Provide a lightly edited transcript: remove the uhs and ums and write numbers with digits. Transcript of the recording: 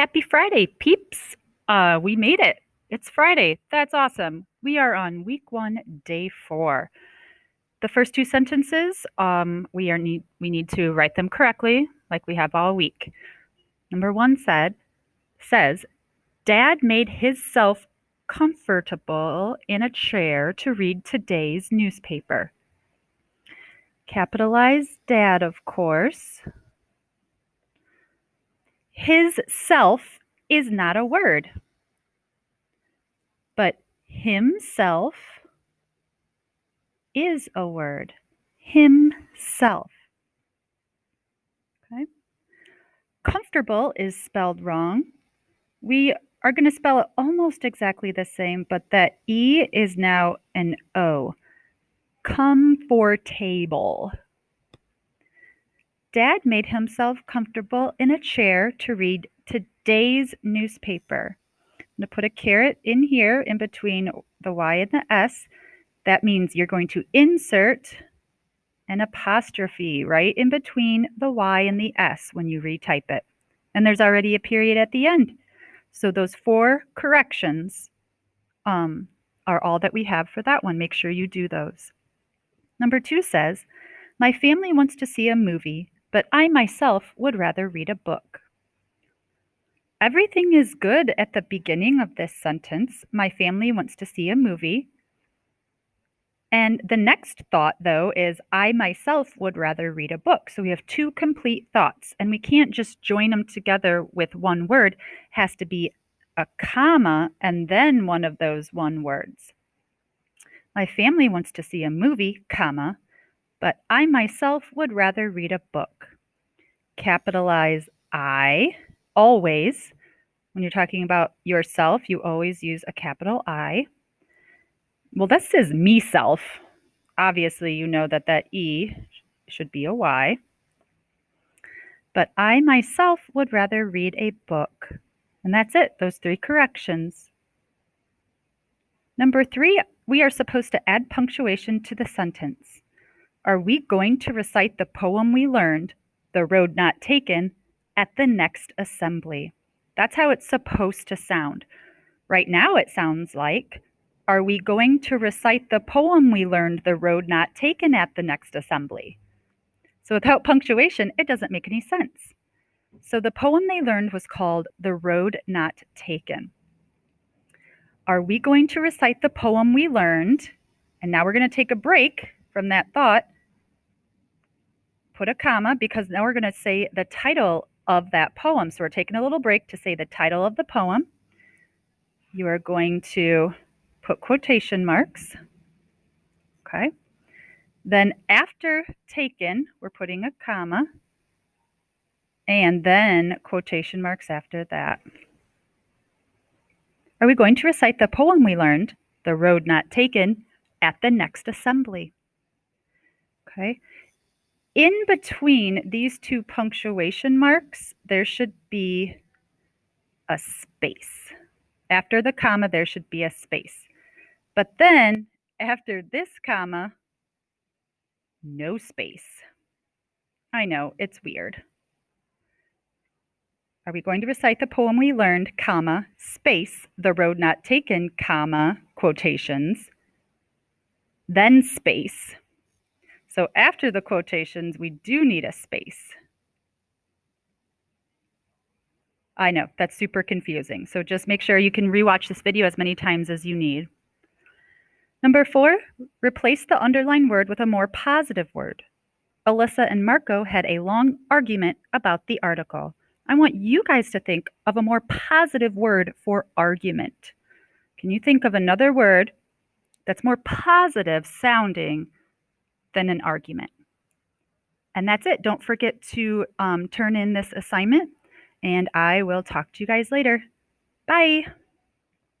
Happy Friday, peeps. We made it. It's Friday. That's awesome. We are on week 1, day 4. The first two sentences, we need to write them correctly, like we have all week. Number 1 says, Dad made himself comfortable in a chair to read today's newspaper. Capitalize Dad, of course. His self is not a word, but himself is a word. Himself. Okay. Comfortable is spelled wrong. We are going to spell it almost exactly the same, but that E is now an O. Comfortable. Dad made himself comfortable in a chair to read today's newspaper. I'm going to put a caret in here in between the Y and the S. That means you're going to insert an apostrophe right in between the Y and the S when you retype it. And there's already a period at the end. So those 4 corrections are all that we have for that one. Make sure you do those. Number 2 says, my family wants to see a movie, but I myself would rather read a book. Everything is good at the beginning of this sentence. My family wants to see a movie. And the next thought, though, is I myself would rather read a book. So we have 2 complete thoughts, and we can't just join them together with one word. It has to be a comma and then one of those one words. My family wants to see a movie, comma, but I myself would rather read a book. Capitalize I, always. When you're talking about yourself, you always use a capital I. Well, this says me-self. Obviously, you know that E should be a Y. But I myself would rather read a book. And that's it, those 3 corrections. Number 3, we are supposed to add punctuation to the sentence. Are we going to recite the poem we learned, The Road Not Taken, at the next assembly? That's how it's supposed to sound. Right now it sounds like, are we going to recite the poem we learned, The Road Not Taken, at the next assembly? So without punctuation, it doesn't make any sense. So the poem they learned was called The Road Not Taken. Are we going to recite the poem we learned? And now we're going to take a break from that thought. Put a comma, because now we're going to say the title of that poem. So we're taking a little break to say the title of the poem. You are going to put quotation marks. Okay. Then after taken, we're putting a comma, and then quotation marks after that. Are we going to recite the poem we learned, The Road Not Taken, at the next assembly? Okay. In between these 2 punctuation marks, there should be a space. After the comma, there should be a space. But then, after this comma, no space. I know, it's weird. Are we going to recite the poem we learned, comma, space, The Road Not Taken, comma, quotations, then space. So after the quotations, we do need a space. I know, that's super confusing. So just make sure you can rewatch this video as many times as you need. Number 4, replace the underlined word with a more positive word. Alyssa and Marco had a long argument about the article. I want you guys to think of a more positive word for argument. Can you think of another word that's more positive sounding than an argument? And that's it. Don't forget to turn in this assignment, and I will talk to you guys later. Bye.